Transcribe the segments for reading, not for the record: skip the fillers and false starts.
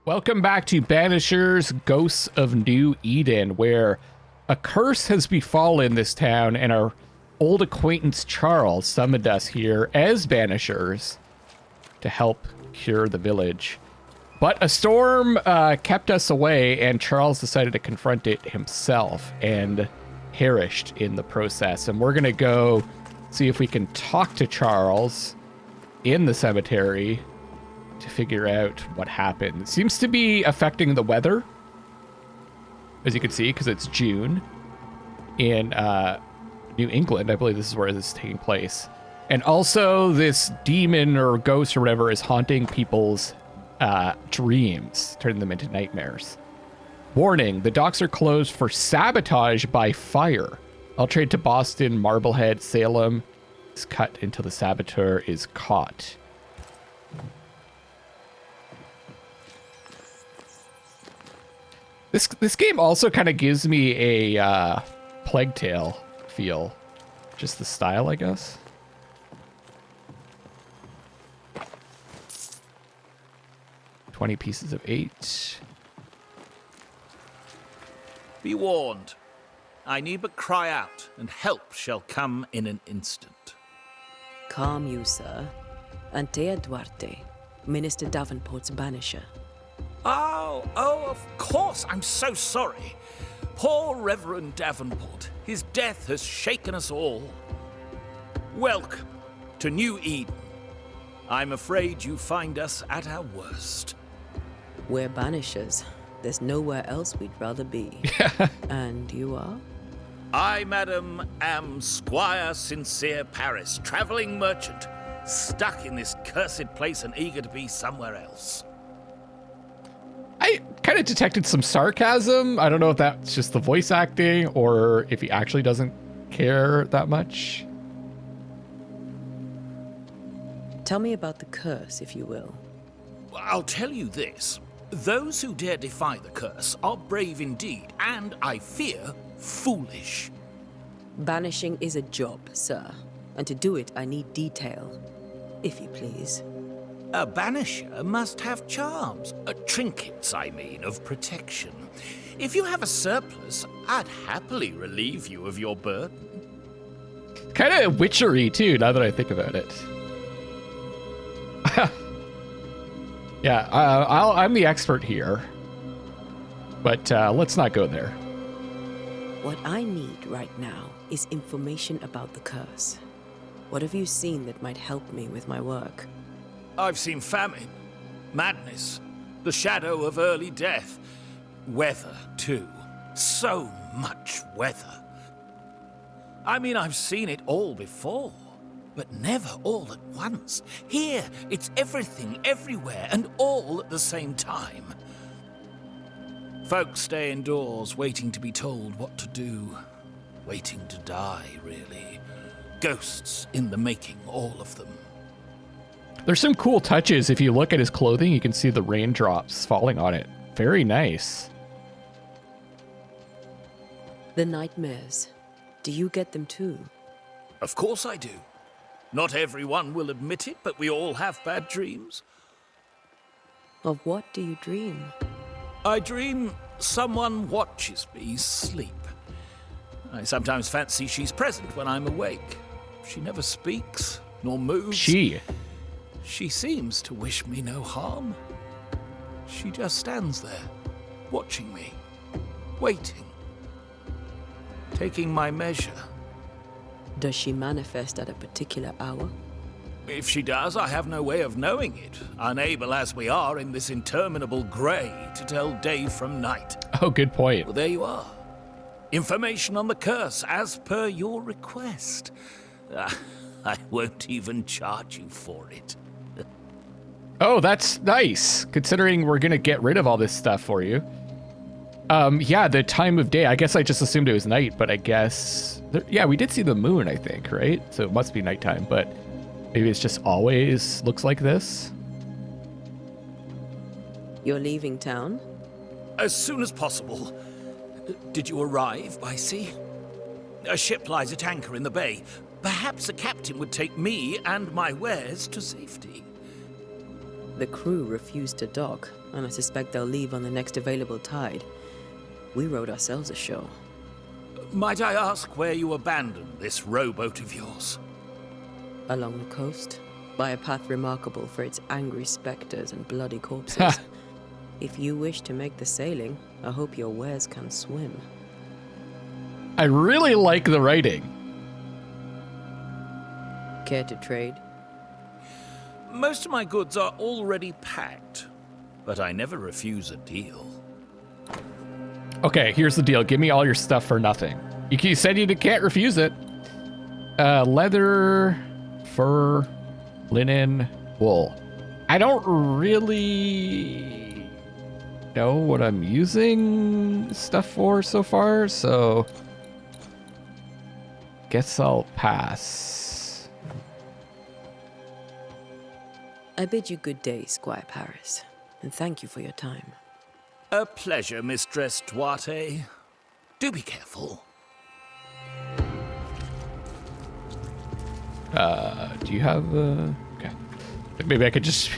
Welcome back to Banishers, Ghosts of New Eden, where a curse has befallen this town and our old acquaintance Charles summoned us here as Banishers to help cure the village. But a storm kept us away, and Charles decided to confront it himself and perished in the process. And we're going to go see if we can talk to Charles in the cemetery to figure out what happened. It seems to be affecting the weather, as you can see, because it's June in New England. I believe this is where this is taking place. And also this demon or ghost or whatever is haunting people's dreams, turning them into nightmares. Warning, the docks are closed for sabotage by fire. I'll trade to Boston, Marblehead, Salem is cut until the saboteur is caught. This game also kind of gives me a Plague Tale feel. Just the style, I guess. $20 pieces of 8. Be warned. I need but cry out, and help shall come in an instant. Calm you, sir. Antea Duarte, Minister Davenport's banisher. Oh, of course. I'm so sorry. Poor Reverend Davenport. His death has shaken us all. Welcome to New Eden. I'm afraid you find us at our worst. We're banishers. There's nowhere else we'd rather be. And you are? I, madam, am Squire Sincere Paris, traveling merchant, stuck in this cursed place and eager to be somewhere else. I kind of detected some sarcasm. I don't know if that's just the voice acting or if he actually doesn't care that much. Tell me about the curse, if you will. I'll tell you this. Those who dare defy the curse are brave indeed, and, I fear, foolish. Banishing is a job, sir. And to do it, I need detail. If you please. A banisher must have charms. Trinkets, I mean, of protection. If you have a surplus, I'd happily relieve you of your burden. Kind of witchery, too, now that I think about it. Yeah, I'm the expert here. But let's not go there. What I need right now is information about the curse. What have you seen that might help me with my work? I've seen famine, madness, the shadow of early death. Weather, too. So much weather. I mean, I've seen it all before, but never all at once. Here, it's everything, everywhere, and all at the same time. Folks stay indoors, waiting to be told what to do. Waiting to die, really. Ghosts in the making, all of them. There's some cool touches. If you look at his clothing, you can see the raindrops falling on it. Very nice. The nightmares. Do you get them too? Of course I do. Not everyone will admit it, but we all have bad dreams. Of what do you dream? I dream someone watches me sleep. I sometimes fancy she's present when I'm awake. She never speaks, nor moves. She seems to wish me no harm. She just stands there, watching me, waiting, taking my measure. Does she manifest at a particular hour? If she does, I have no way of knowing it, unable as we are in this interminable grey to tell day from night. Oh, good point. Well, there you are. Information on the curse, as per your request. I won't even charge you for it. Oh, that's nice, considering we're going to get rid of all this stuff for you. Yeah, the time of day. I guess I just assumed it was night, but I guess... yeah, we did see the moon, I think, right? So it must be nighttime, but maybe it's just always looks like this. You're leaving town? As soon as possible. Did you arrive by sea? A ship lies at anchor in the bay. Perhaps a captain would take me and my wares to safety. The crew refused to dock, and I suspect they'll leave on the next available tide. We rode ourselves ashore. Might I ask where you abandoned this rowboat of yours? Along the coast, by a path remarkable for its angry specters and bloody corpses. If you wish to make the sailing, I hope your wares can swim. I really like the writing. Care to trade? Most of my goods are already packed, but I never refuse a deal. Okay, here's the deal. Give me all your stuff for nothing. You said you can't refuse it. Leather, fur, linen, wool. I don't really know what I'm using stuff for so far, so guess I'll pass. I bid you good day, Squire Paris, and thank you for your time. A pleasure, Mistress Duarte. Do be careful. Do you have, okay. Maybe I could just,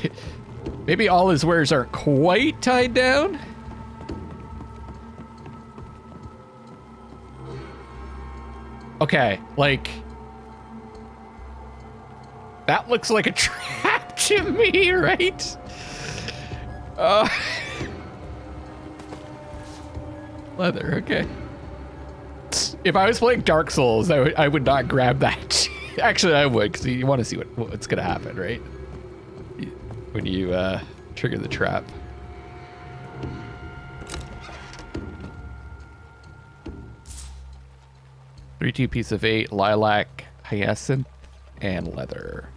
maybe all his wares aren't quite tied down? Okay, like, that looks like a trap to me, right? Leather, okay. If I was playing Dark Souls, I would not grab that. Actually, I would, because you want to see what's going to happen, right? When you trigger the trap. Three piece of 8, lilac, hyacinth, and leather.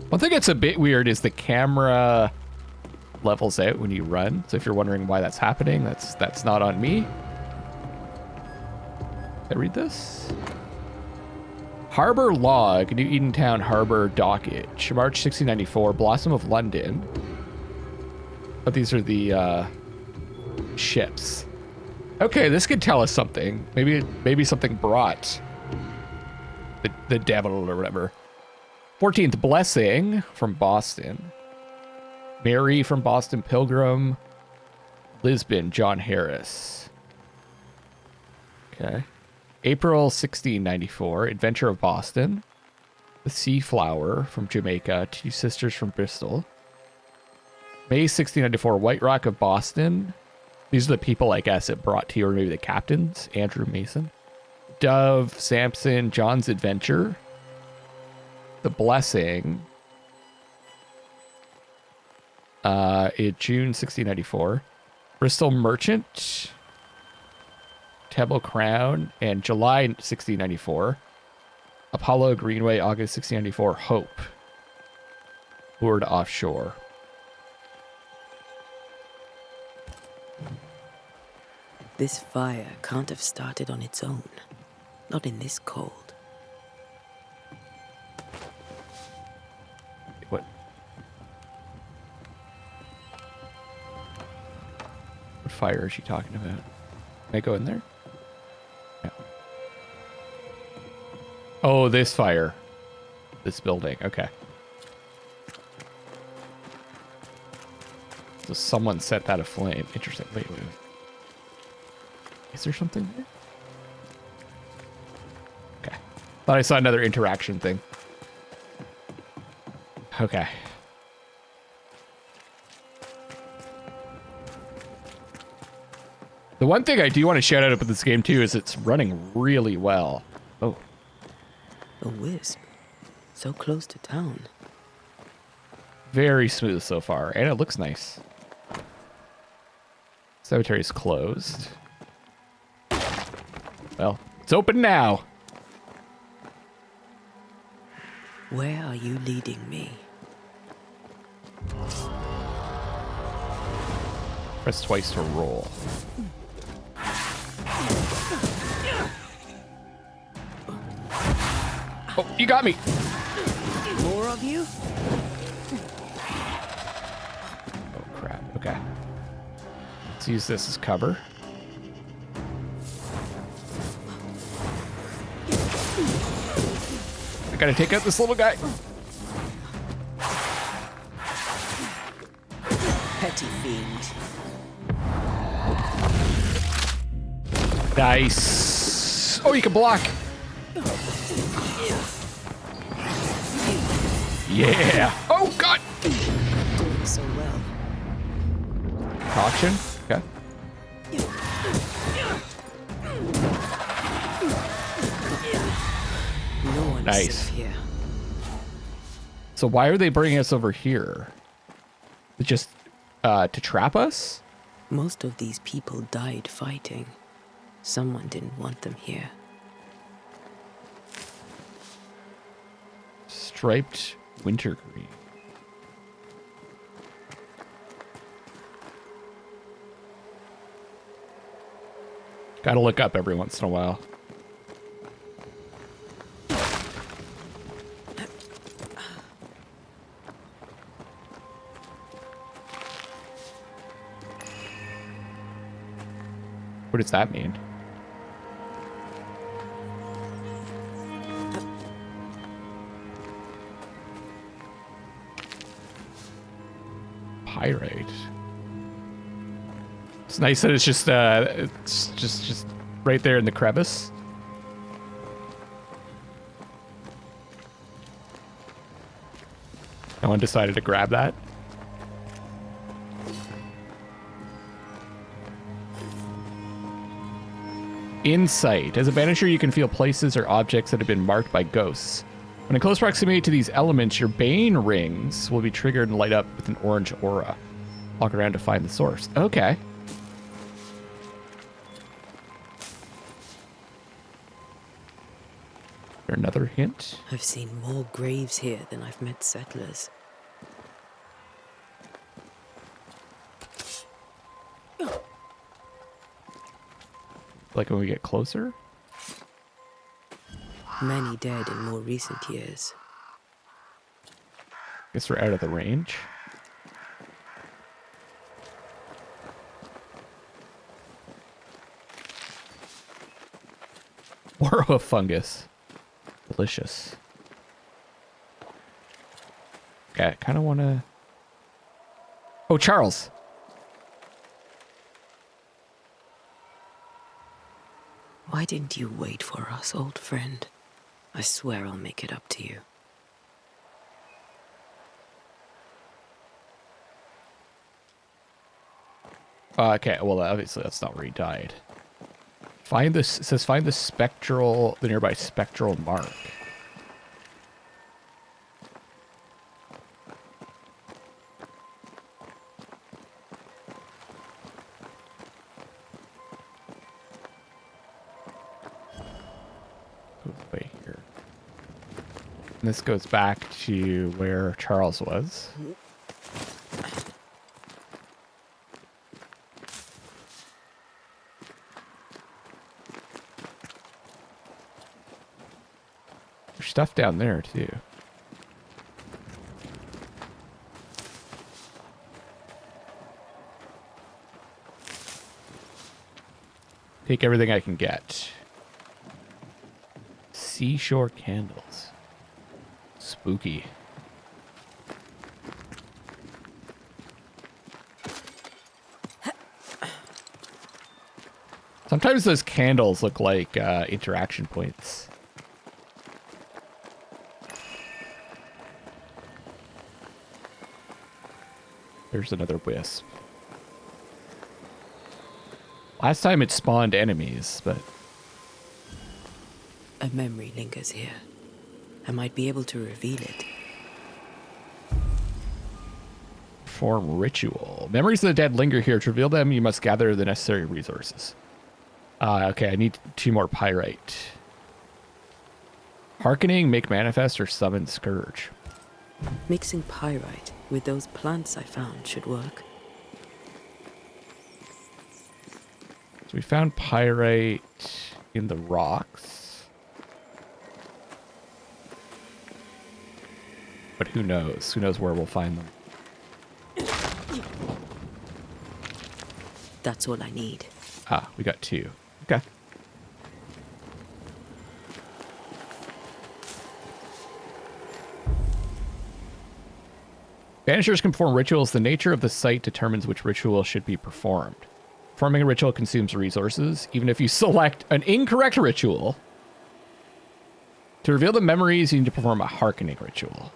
One thing that's a bit weird is the camera levels out when you run. So if you're wondering why that's happening, that's not on me. Can I read this? Harbor Log, New Edentown Harbor Dockage, March 1694, Blossom of London. But these are the ships. Okay, this could tell us something. Maybe something brought the devil or whatever. 14th Blessing from Boston. Mary from Boston Pilgrim. Lisbon, John Harris. Okay. April 1694, Adventure of Boston. The Sea Flower from Jamaica. Two Sisters from Bristol. May 1694, White Rock of Boston. These are the people, I guess, it brought to you, or maybe the captains. Andrew Mason. Dove, Samson, John's Adventure. The Blessing. In June 1694. Bristol Merchant. Tebble Crown. And July 1694. Apollo Greenway, August 1694. Hope. Lured offshore. This fire can't have started on its own. Not in this cold. What fire is she talking about? Can I go in there? No. Oh, this fire. This building. Okay. So someone set that aflame. Interesting. Wait. Is there something there? Okay. Thought I saw another interaction thing. Okay. The one thing I do want to shout out about this game too is it's running really well. Oh. A wisp. So close to town. Very smooth so far, and it looks nice. Cemetery's closed. Well, it's open now. Where are you leading me? Press twice to roll. Oh, you got me. More of you? Oh, crap. Okay. Let's use this as cover. gotta take out this little guy. Petty fiend. Nice. Oh, you can block. Yeah. Oh, God. Doing so well. Auction. Okay. No one's Nice. safe here. So why are they bringing us over here? Just to trap us? Most of these people died fighting. Someone didn't want them here. Striped wintergreen. Gotta look up every once in a while. What does that mean? Pyrite. It's nice that it's just right there in the crevice. No one decided to grab that. Insight. As a banisher, you can feel places or objects that have been marked by ghosts. When in close proximity to these elements, your bane rings will be triggered and light up with an orange aura. Walk around to find the source. Okay. Is there another hint? I've seen more graves here than I've met settlers. Like when we get closer? Many dead in more recent years. Guess we're out of the range. Warhoof fungus. Delicious. Okay, I kind of want to... Oh, Charles. Why didn't you wait for us, old friend? I swear I'll make it up to you. Okay, well, obviously that's not where he died. Find this, it says find the nearby spectral mark. Way here. And this goes back to where Charles was. There's stuff down there too. Take everything I can get. Seashore candles. Spooky. Sometimes those candles look like interaction points. There's another wisp. Last time it spawned enemies, but... A memory lingers here. I might be able to reveal it. Perform ritual. Memories of the dead linger here. To reveal them, you must gather the necessary resources. Okay, I need 2 more pyrite. Hearkening, make manifest, or summon scourge. Mixing pyrite with those plants I found should work. So we found pyrite in the rocks. But who knows? Who knows where we'll find them? That's all I need. Ah, we got 2. Okay. Banishers can perform rituals. The nature of the site determines which ritual should be performed. Performing a ritual consumes resources, even if you select an incorrect ritual. To reveal the memories, you need to perform a hearkening ritual.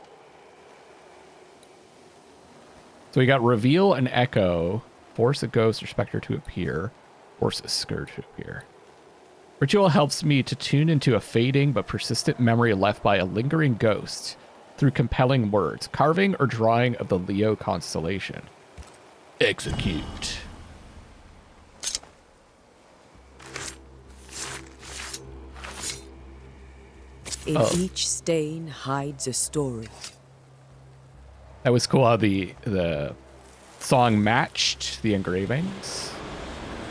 So we got reveal and echo, force a ghost or specter to appear, force a scourge to appear. Ritual helps me to tune into a fading but persistent memory left by a lingering ghost through compelling words, carving or drawing of the Leo constellation. Execute. In each stain hides a story. That was cool how the song matched the engravings.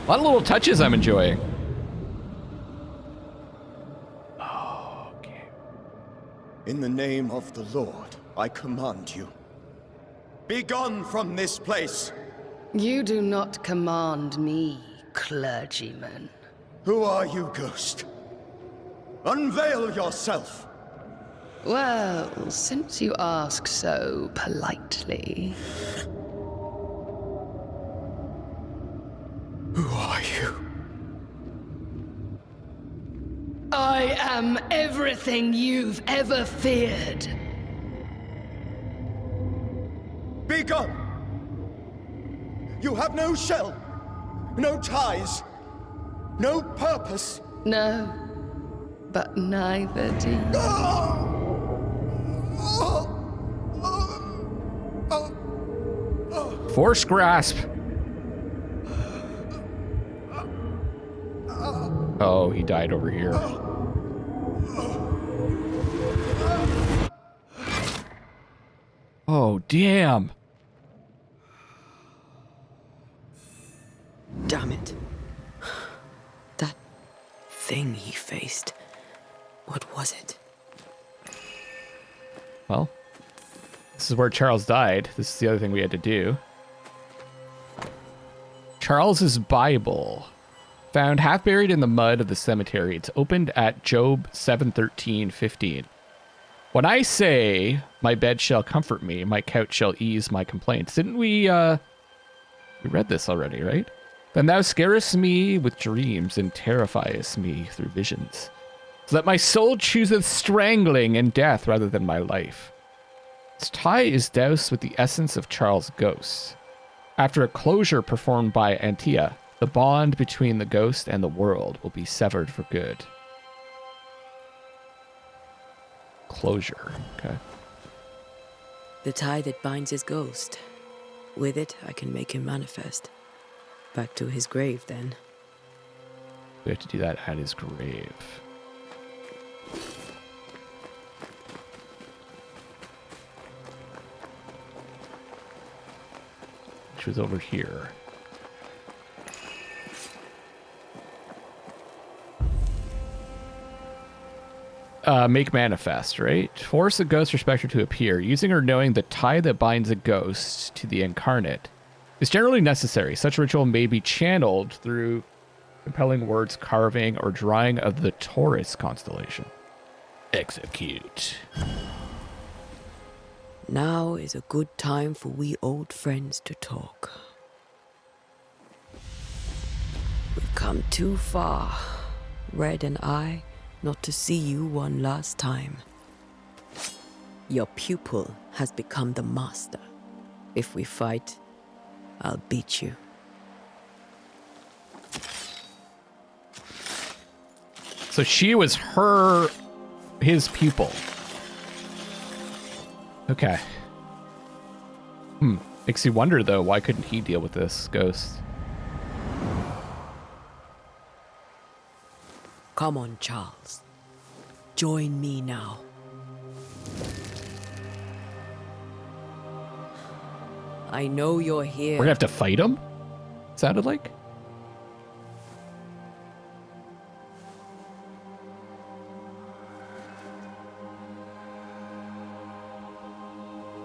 A lot of little touches I'm enjoying. Oh, okay. In the name of the Lord, I command you. Be gone from this place! You do not command me, clergyman. Who are you, ghost? Unveil yourself! Well, since you ask so politely. Who are you? I am everything you've ever feared. Be gone! You have no shell, no ties, no purpose. No, but neither do you. Force grasp. Oh, he died over here. Oh, damn. Damn it. That thing he faced. What was it? Well, this is where Charles died. This is the other thing we had to do. Charles's Bible. Found half buried in the mud of the cemetery. It's opened at Job 7:13-15. When I say, my bed shall comfort me, my couch shall ease my complaints. Didn't we read this already, right? Then thou scarest me with dreams and terrifiest me through visions, so that my soul chooseth strangling and death rather than my life. Its tie is doused with the essence of Charles' ghost. After a closure performed by Antia, the bond between the ghost and the world will be severed for good. Closure. Okay. The tie that binds his ghost. With it, I can make him manifest. Back to his grave, then. We have to do that at his grave. Which was over here. Make manifest, right? Force a ghost or specter to appear. Using or knowing the tie that binds a ghost to the incarnate is generally necessary. Such ritual may be channeled through compelling words, carving, or drawing of the Taurus constellation. Execute. Now is a good time for we old friends to talk. We've come too far, Red and I, not to see you one last time. Your pupil has become the master. If we fight, I'll beat you. So she was his pupil. Okay. Makes you wonder, though, why couldn't he deal with this ghost? Come on, Charles. Join me now. I know you're here. We're gonna have to fight him? Sounded like?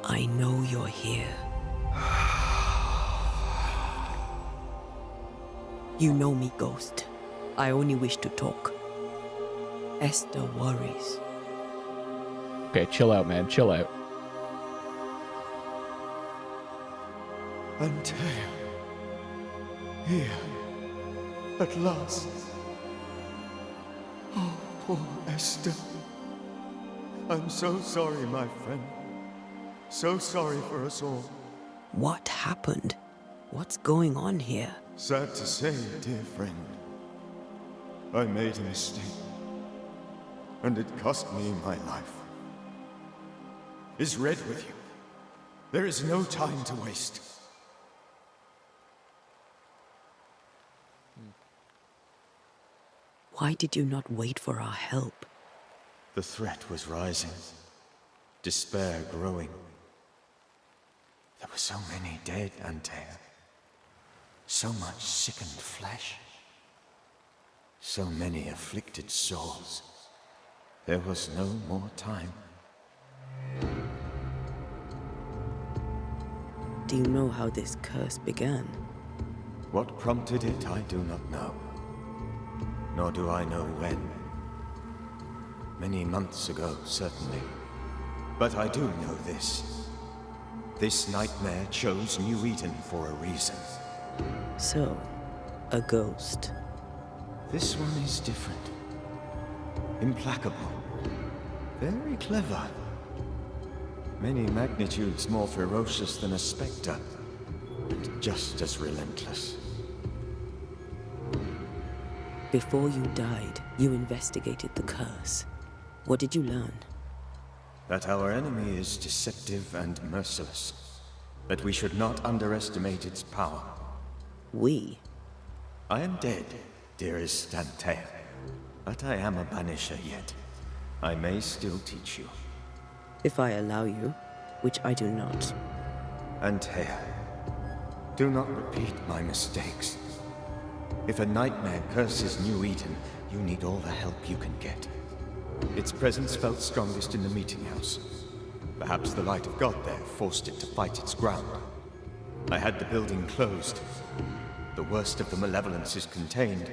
I know you're here. You know me, Ghost. I only wish to talk. Esther worries. Okay, chill out, man. Chill out. Antea. Here. At last. Oh, poor Esther. I'm so sorry, my friend. So sorry for us all. What happened? What's going on here? Sad to say, dear friend. I made a mistake. And it cost me my life. Is Red with you? There is no time to waste. Why did you not wait for our help? The threat was rising. Despair growing. There were so many dead, Antea. So much sickened flesh. So many afflicted souls. There was no more time. Do you know how this curse began? What prompted it, I do not know. Nor do I know when. Many months ago, certainly. But I do know this. This nightmare chose New Eden for a reason. So, a ghost. This one is different. Implacable. Very clever. Many magnitudes more ferocious than a spectre. And just as relentless. Before you died, you investigated the curse. What did you learn? That our enemy is deceptive and merciless. That we should not underestimate its power. We? I am dead, dearest Antea. But I am a banisher yet. I may still teach you. If I allow you, which I do not. Antea, do not repeat my mistakes. If a nightmare curses New Eden, you need all the help you can get. Its presence felt strongest in the meeting house. Perhaps the light of God there forced it to fight its ground. I had the building closed. The worst of the malevolence is contained,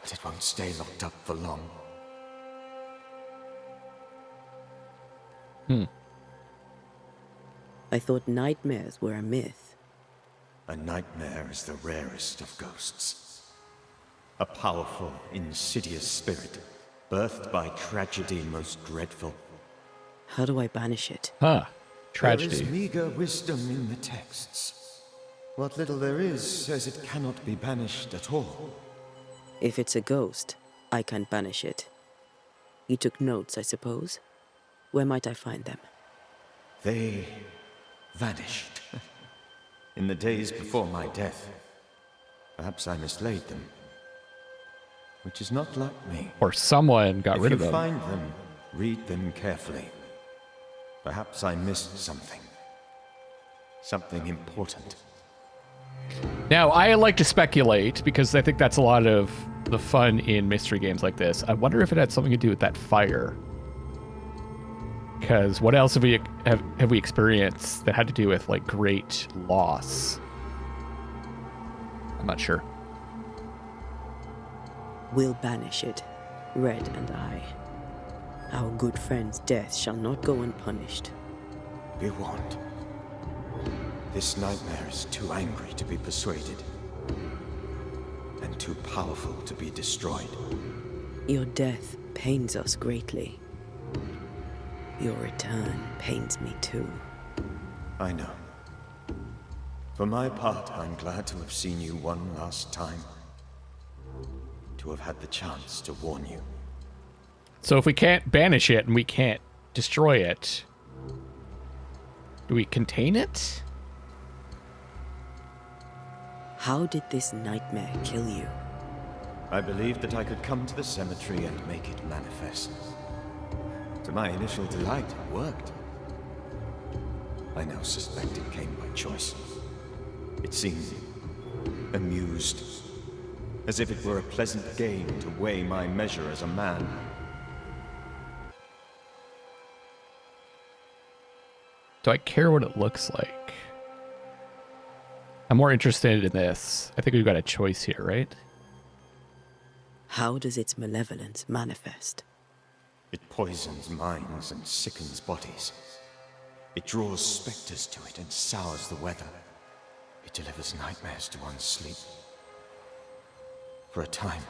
but it won't stay locked up for long. I thought nightmares were a myth. A nightmare is the rarest of ghosts. A powerful, insidious spirit, birthed by tragedy most dreadful. How do I banish it? Huh. There is Tragedy. meager wisdom in the texts. What little there is says it cannot be banished at all. If it's a ghost, I can't banish it. You took notes, I suppose? Where might I find them? They vanished. In the days before my death. Perhaps I mislaid them. Which is not like me. Or someone got rid of If you them. find them, read them carefully. Perhaps I missed something. Something important. Now, I like to speculate because I think that's a lot of the fun in mystery games like this. I wonder if it had something to do with that fire. Because what else have we experienced that had to do with like great loss? I'm not sure. We'll banish it, Red and I. Our good friend's death shall not go unpunished. Be warned. This nightmare is too angry to be persuaded. And too powerful to be destroyed. Your death pains us greatly. Your return pains me too. I know. For my part, I'm glad to have seen you one last time. To have had the chance to warn you. So if we can't banish it and we can't destroy it, do we contain it? How did this nightmare kill you? I believed that I could come to the cemetery and make it manifest. To my initial delight, it worked. I now suspect it came by choice. It seemed amused, as if it were a pleasant game to weigh my measure as a man. Do I care what it looks like? I'm more interested in this. I think we've got a choice here, right? How does its malevolence manifest? It poisons minds and sickens bodies. It draws specters to it and sours the weather. It delivers nightmares to one's sleep. For a time,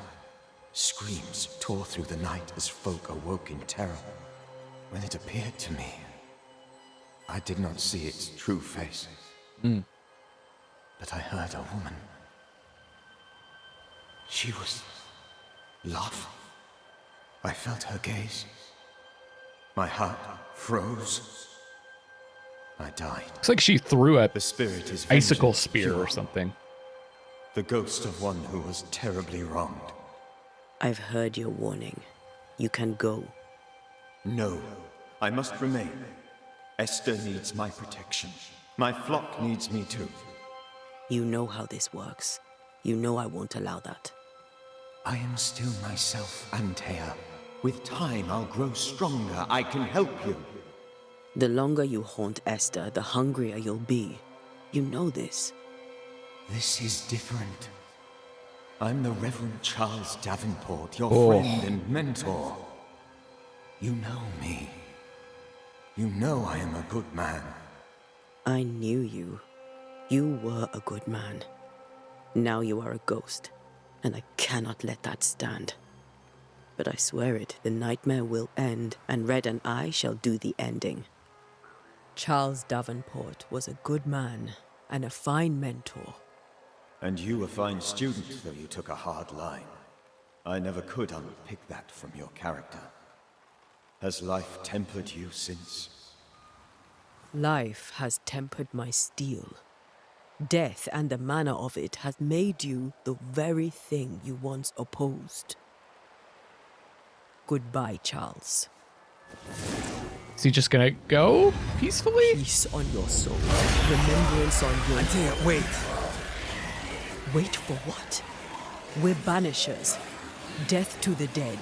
screams tore through the night as folk awoke in terror. When it appeared to me, I did not see its true face. But I heard a woman. She was love. I felt her gaze. My heart froze. I died. Looks like she threw a The spirit is icicle vengeance spear pure. or something. The ghost of one who was terribly wronged. I've heard your warning. You can go. No, I must remain. Esther needs my protection. My flock needs me too. You know how this works. You know I won't allow that. I am still myself, Antea. With time, I'll grow stronger. I can help you. The longer you haunt Esther, the hungrier you'll be. You know this. This is different. I'm the Reverend Charles Davenport, your Oh. friend and mentor. You know me. You know I am a good man. I knew you. You were a good man. Now you are a ghost, and I cannot let that stand. But I swear it, the nightmare will end, and Red and I shall do the ending. Charles Davenport was a good man and a fine mentor. And you a fine student, though you took a hard line. I never could unpick that from your character. Has life tempered you since? Life has tempered my steel. Death and the manner of it has made you the very thing you once opposed. Goodbye, Charles. Is he just gonna go peacefully? Peace on your soul. Remembrance on your... Antea, wait. Wait for what? We're banishers. Death to the dead.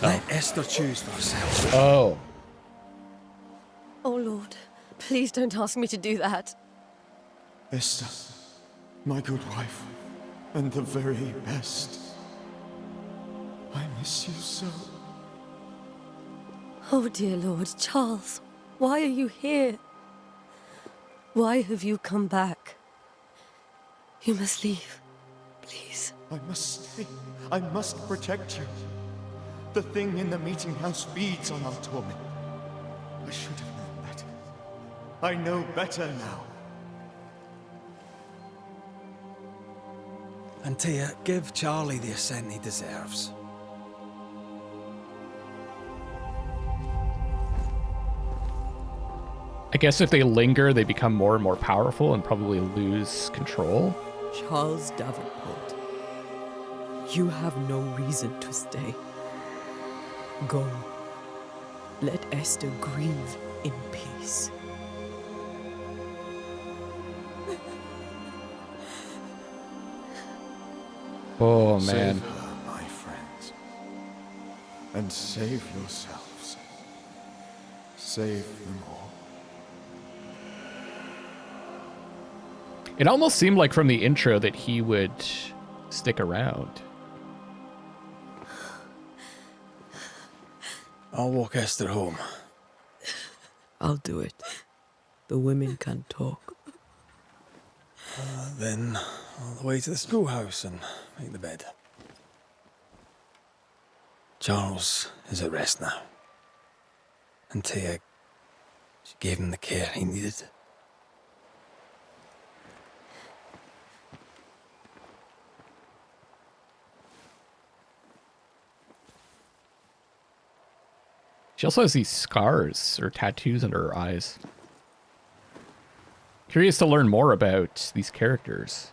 Let Esther choose for herself. Oh. Oh, Lord. Please don't ask me to do that. Esther, my good wife, and the very best. I miss you so. Oh, dear Lord. Charles, why are you here? Why have you come back? You must leave. Please. I must stay. I must protect you. The thing in the meeting house feeds on our torment. I should have known better. I know better now. Antea, give Charlie the ascent he deserves. I guess if they linger, they become more and more powerful and probably lose control. Charles Davenport, you have no reason to stay. Go. Let Esther grieve in peace. Oh, man. Save her, my friends. And save yourselves. Save them all. It almost seemed like from the intro that he would stick around. I'll walk Esther home. I'll do it. The women can talk. Then all the way to the schoolhouse and make the bed. Charles is at rest now. Antea, she gave him the care he needed. She also has these scars or tattoos under her eyes. Curious to learn more about these characters.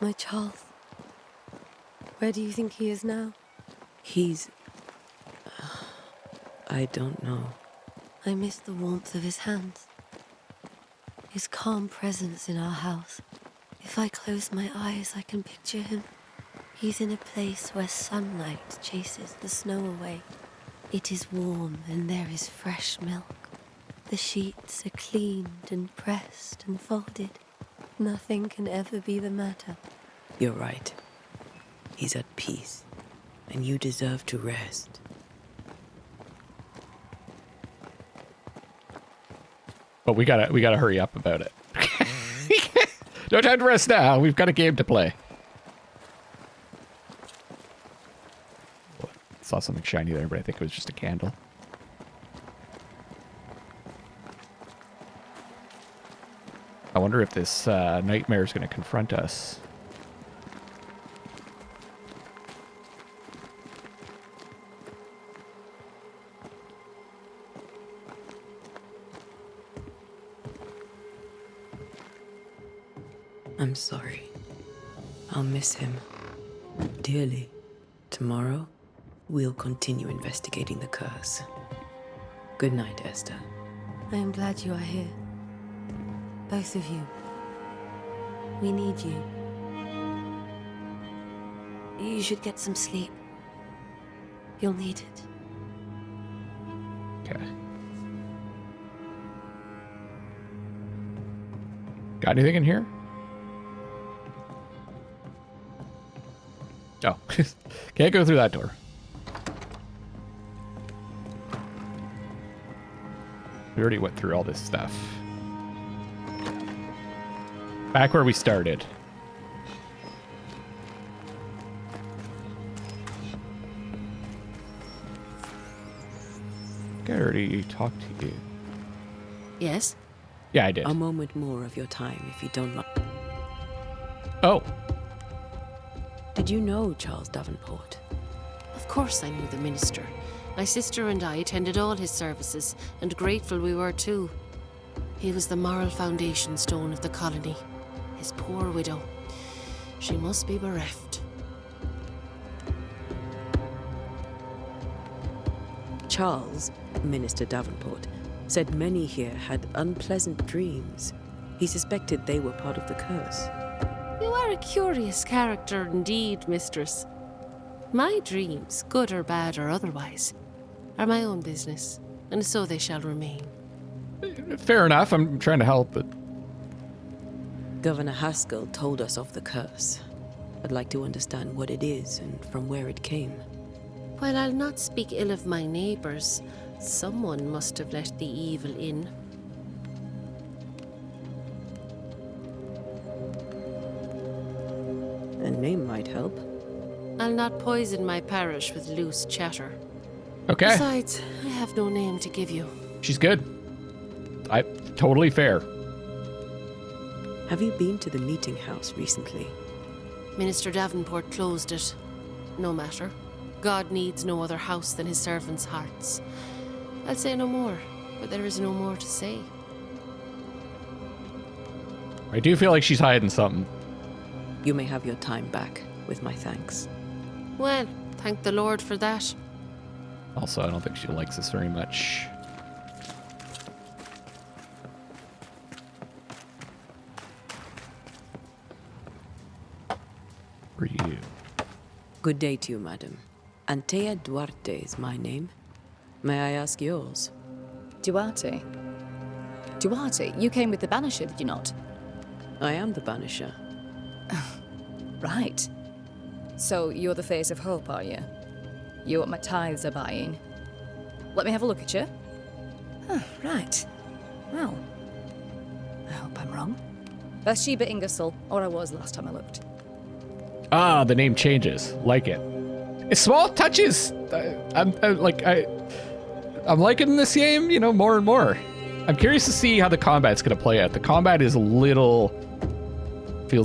My Charles. Where do you think he is now? He's... I don't know. I miss the warmth of his hands. His calm presence in our house. If I close my eyes, I can picture him. He's in a place where sunlight chases the snow away. It is warm and there is fresh milk. The sheets are cleaned and pressed and folded. Nothing can ever be the matter. You're right. He's at peace, and you deserve to rest. But we gotta hurry up about it. No time to rest now. We've got a game to play. Saw something shiny there, but I think it was just a candle. I wonder if this nightmare is going to confront us. I'm sorry. I'll miss him dearly. Tomorrow, we'll continue investigating the curse. Good night, Esther. I am glad you are here. Both of you. We need you. You should get some sleep. You'll need it. Okay. Got anything in here? Oh, can't go through that door. We already went through all this stuff. Back where we started. I think I already talked to you. Yes? Yeah, I did. A moment more of your time, if you don't mind. Oh. Did you know Charles Davenport? Of course I knew the minister. My sister and I attended all his services, and grateful we were too. He was the moral foundation stone of the colony. His poor widow. She must be bereft. Charles, Minister Davenport, said many here had unpleasant dreams. He suspected they were part of the curse. You are a curious character indeed, mistress. My dreams, good or bad or otherwise, are my own business, and so they shall remain. Fair enough. I'm trying to help, but... Governor Haskell told us of the curse. I'd like to understand what it is and from where it came. While I'll not speak ill of my neighbours, someone must have let the evil in. A name might help. I'll not poison my parish with loose chatter. Okay. Besides, I have no name to give you. She's good. Totally fair. Have you been to the meeting house recently? Minister Davenport closed it. No matter. God needs no other house than his servants' hearts. I'll say no more, but there is no more to say. I do feel like she's hiding something. You may have your time back, with my thanks. Well, thank the Lord for that. Also, I don't think she likes us very much. For you. Good day to you, madam. Antea Duarte is my name. May I ask yours? Duarte? Duarte, you came with the Banisher, did you not? I am the Banisher. Right. So you're the face of hope, are you? You're what my tithes are buying. Let me have a look at you. Oh, right. Well, I hope I'm wrong. Bathsheba Ingersoll, or I was last time I looked. Ah, the name changes. Like it. It's small touches. I'm liking this game, more and more. I'm curious to see how the combat's going to play out. The combat is feels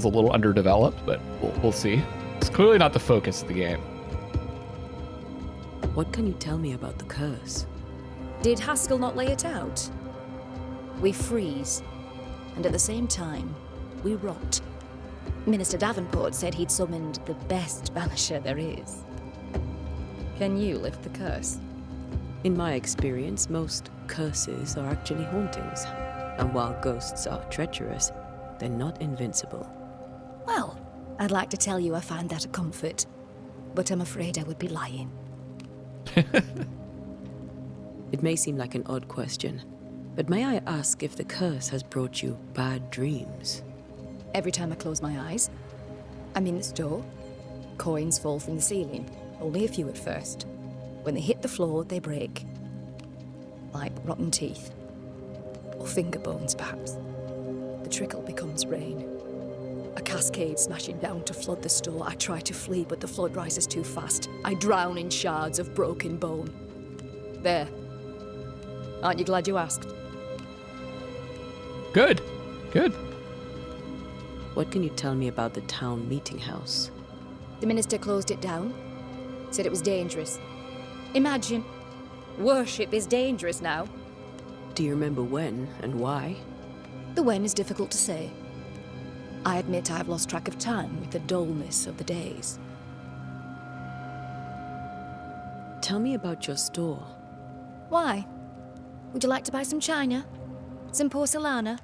a little underdeveloped, but we'll see. It's clearly not the focus of the game. What can you tell me about the curse? Did Haskell not lay it out? We freeze, and at the same time, we rot. Minister Davenport said he'd summoned the best banisher there is. Can you lift the curse? In my experience, most curses are actually hauntings. And while ghosts are treacherous, they're not invincible. Well, I'd like to tell you I find that a comfort, but I'm afraid I would be lying. It may seem like an odd question, but may I ask if the curse has brought you bad dreams? Every time I close my eyes, I'm in the store. Coins fall from the ceiling, only a few at first. When they hit the floor, they break. Like rotten teeth. or finger bones, perhaps. The trickle becomes rain. A cascade smashing down to flood the store. I try to flee, but the flood rises too fast. I drown in shards of broken bone. There. Aren't you glad you asked? Good. Good. What can you tell me about the town meeting house? The minister closed it down. Said it was dangerous. Imagine. Worship is dangerous now. Do you remember when and why? The when is difficult to say. I admit I've lost track of time with the dullness of the days. Tell me about your store. Why? Would you like to buy some china? Some porcelana?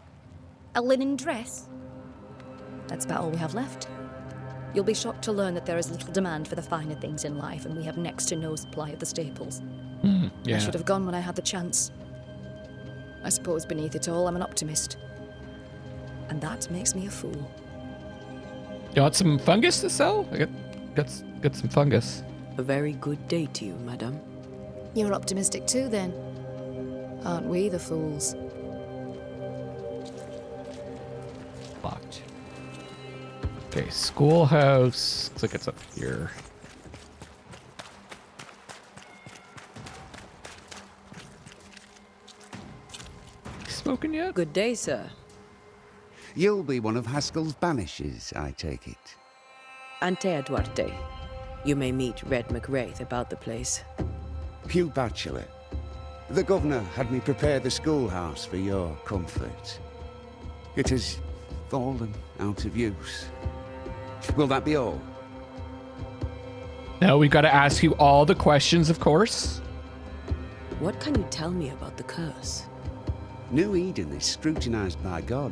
A linen dress? That's about all we have left. You'll be shocked to learn that there is little demand for the finer things in life, and we have next to no supply of the staples. Yeah. I should have gone when I had the chance. I suppose beneath it all, I'm an optimist. And that makes me a fool. You want some fungus to sell? I got some fungus. A very good day to you, madam. You're optimistic too, then. Aren't we the fools? Locked. Okay, schoolhouse. Looks like it's up here. Smoking yet? Good day, sir. You'll be one of Haskell's Banishers, I take it. Antea Duarte. You may meet Red McWraith about the place. Hugh Bachelor. The governor had me prepare the schoolhouse for your comfort. It has fallen out of use. Will that be all? No, we've got to ask you all the questions, of course. What can you tell me about the curse? New Eden is scrutinized by God.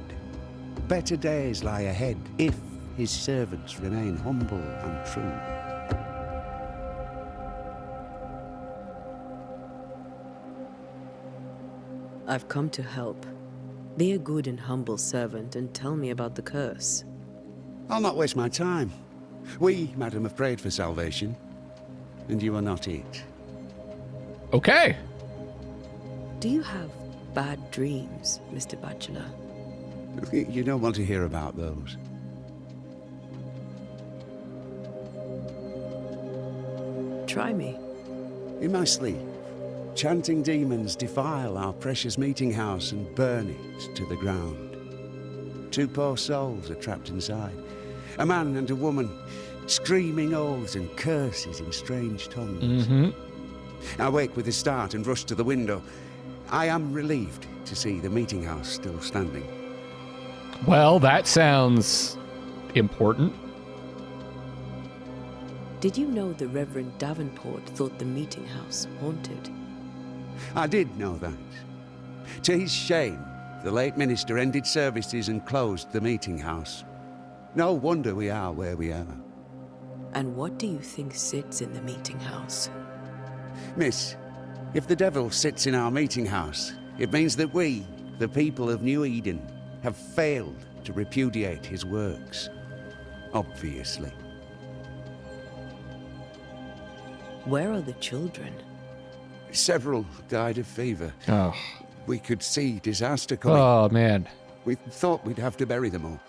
Better days lie ahead if his servants remain humble and true. I've come to help. Be a good and humble servant and tell me about the curse. I'll not waste my time. We, madam, have prayed for salvation, and you are not it. Okay. Do you have bad dreams, Mr. Bachelor? You don't want to hear about those. Try me. In my sleep, chanting demons defile our precious meeting house and burn it to the ground. 2 poor souls are trapped inside. A man and a woman, screaming oaths and curses in strange tongues. I wake with a start and rush to the window. I am relieved to see the meeting house still standing. Well, that sounds important. Did you know the Reverend Davenport thought the meeting house haunted? I did know that. To his shame, the late minister ended services and closed the meeting house. No wonder we are where we are. And what do you think sits in the meeting house? Miss, if the devil sits in our meeting house, it means that we, the people of New Eden, have failed to repudiate his works. Obviously. Where are the children? Several died of fever. Oh. We could see disaster coming. Oh, man. We thought we'd have to bury them all.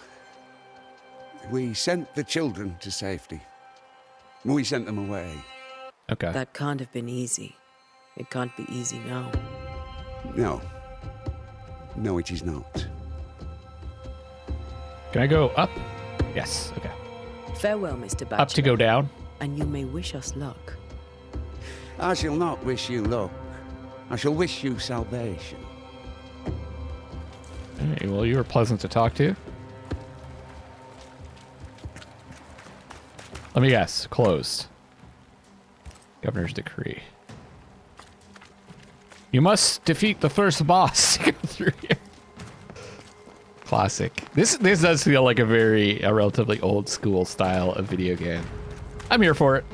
We sent the children to safety. We sent them away. Okay. That can't have been easy. It can't be easy now. No. No, it is not. Can I go up? Yes. Okay. Farewell, Mr. Bachelor. Up to go down? And you may wish us luck. I shall not wish you luck. I shall wish you salvation. Hey, well, you were pleasant to talk to. Let me guess. Closed. Governor's decree. You must defeat the first boss to go through here. Classic. This does feel like a relatively old school style of video game. I'm here for it.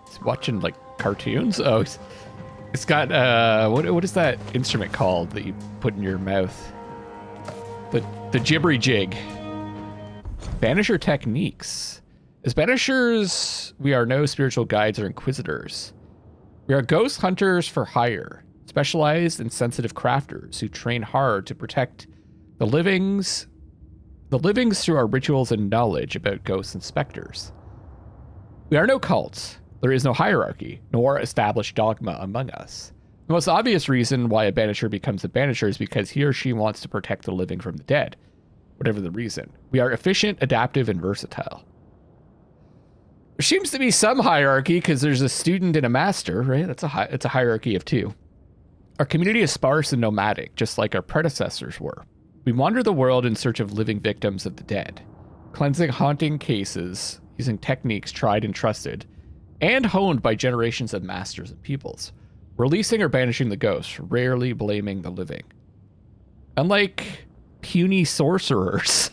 He's watching like cartoons. Oh, it's got what is that instrument called that you put in your mouth? The jibbery jig. Banisher techniques. As Banishers, we are no spiritual guides or inquisitors. We are ghost hunters for hire, specialized and sensitive crafters who train hard to protect the livings through our rituals and knowledge about ghosts and specters. We are no cult. There is no hierarchy, nor established dogma among us. The most obvious reason why a Banisher becomes a Banisher is because he or she wants to protect the living from the dead, whatever the reason. We are efficient, adaptive, and versatile. There seems to be some hierarchy because there's a student and a master, right? It's a hierarchy of two. Our community is sparse and nomadic, just like our predecessors were. We wander the world in search of living victims of the dead, cleansing haunting cases using techniques tried and trusted, and honed by generations of masters and peoples, releasing or banishing the ghosts, rarely blaming the living. Unlike puny sorcerers,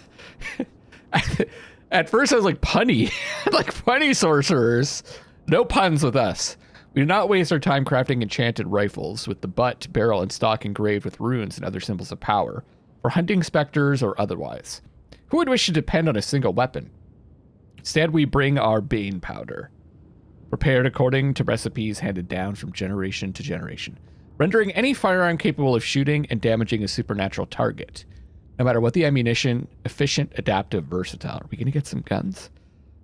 at first I was like punny, like punny sorcerers, no puns with us. We do not waste our time crafting enchanted rifles with the butt, barrel, and stock engraved with runes and other symbols of power, for hunting specters or otherwise. Who would wish to depend on a single weapon? Instead, we bring our Bane powder, prepared according to recipes handed down from generation to generation, rendering any firearm capable of shooting and damaging a supernatural target. No matter what the ammunition, efficient, adaptive, versatile. Are we going to get some guns?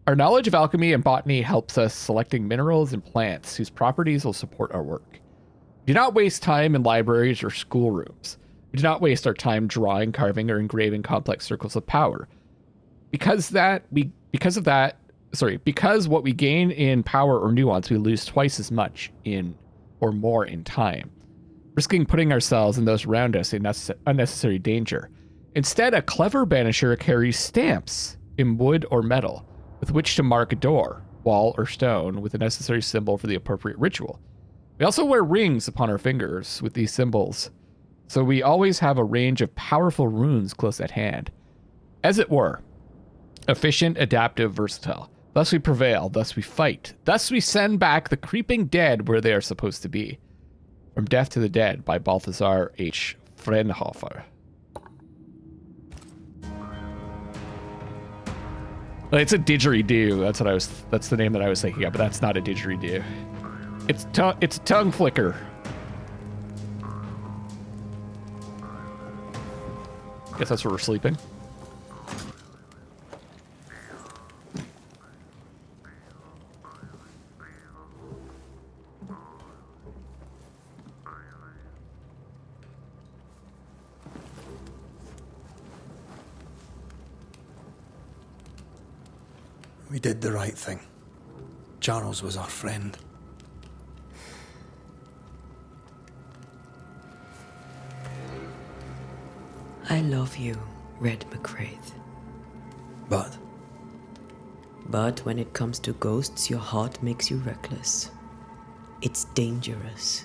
Our knowledge of alchemy and botany helps us selecting minerals and plants whose properties will support our work. We do not waste time in libraries or schoolrooms. We do not waste our time drawing, carving, or engraving complex circles of power. Because what we gain in power or nuance, we lose twice as much in or more in time, risking putting ourselves and those around us in unnecessary danger. Instead, a clever banisher carries stamps in wood or metal with which to mark a door, wall, or stone with a necessary symbol for the appropriate ritual. We also wear rings upon our fingers with these symbols, so we always have a range of powerful runes close at hand. As it were, efficient, adaptive, versatile. Thus we prevail, thus we fight, thus we send back the creeping dead where they are supposed to be. From Death to the Dead by Balthasar H. Frenhofer. It's a didgeridoo. That's the name that I was thinking of, but that's not a didgeridoo. It's a tongue flicker. Guess that's where we're sleeping. We did the right thing. Charles was our friend. I love you, Red McCraith. But when it comes to ghosts, your heart makes you reckless. It's dangerous.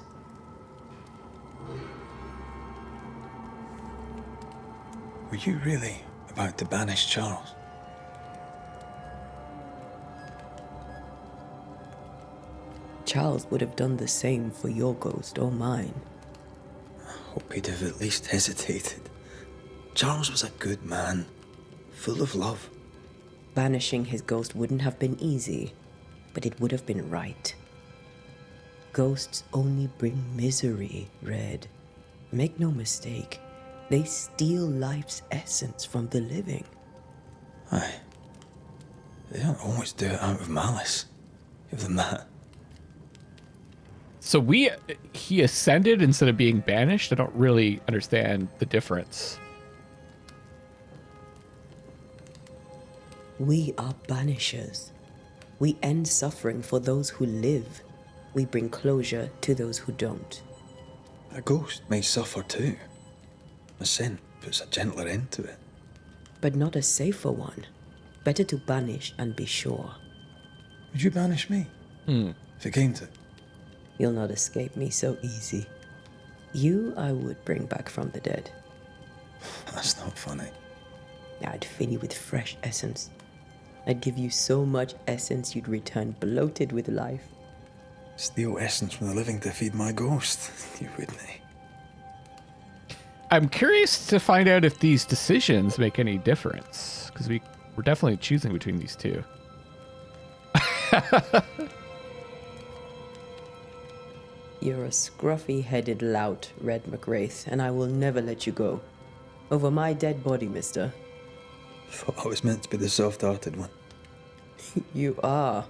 were you really about to banish Charles? Charles would have done the same for your ghost or mine. I hope he'd have at least hesitated. Charles was a good man, full of love. Banishing his ghost wouldn't have been easy, but it would have been right. Ghosts only bring misery, Red. Make no mistake, they steal life's essence from the living. Aye. They don't always do it out of malice. Give them that. So he ascended instead of being banished? I don't really understand the difference. We are banishers. We end suffering for those who live. We bring closure to those who don't. A ghost may suffer too. A sin puts a gentler end to it. But not a safer one. Better to banish and be sure. Would you banish me? If it came to it? You'll not escape me so easy. You I would bring back from the dead. That's not funny. I'd fill you with fresh essence. I'd give you so much essence you'd return bloated with life. Steal essence from the living to feed my ghost. You wouldn't. I'm curious to find out if these decisions make any difference, because we're definitely choosing between these two. You're a scruffy-headed lout, Red McWraith, and I will never let you go. Over my dead body, mister. Thought I was meant to be the soft-hearted one. You are.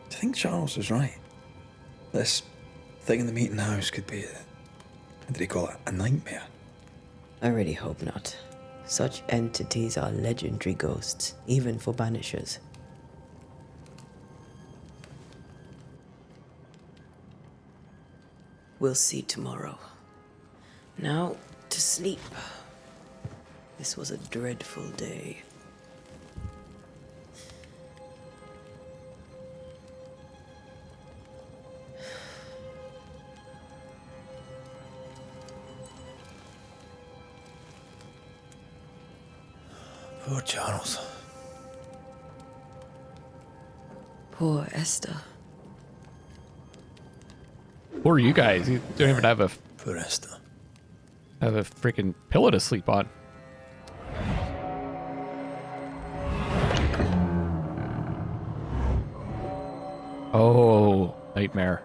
Do you think Charles was right? This thing in the meeting house could be what did he call it? A nightmare? I really hope not. Such entities are legendary ghosts, even for Banishers. We'll see tomorrow. Now, to sleep. This was a dreadful day. Poor Charles. Poor Esther. Poor you guys. You don't even have a Poor Esther. freaking pillow to sleep on. Oh, nightmare.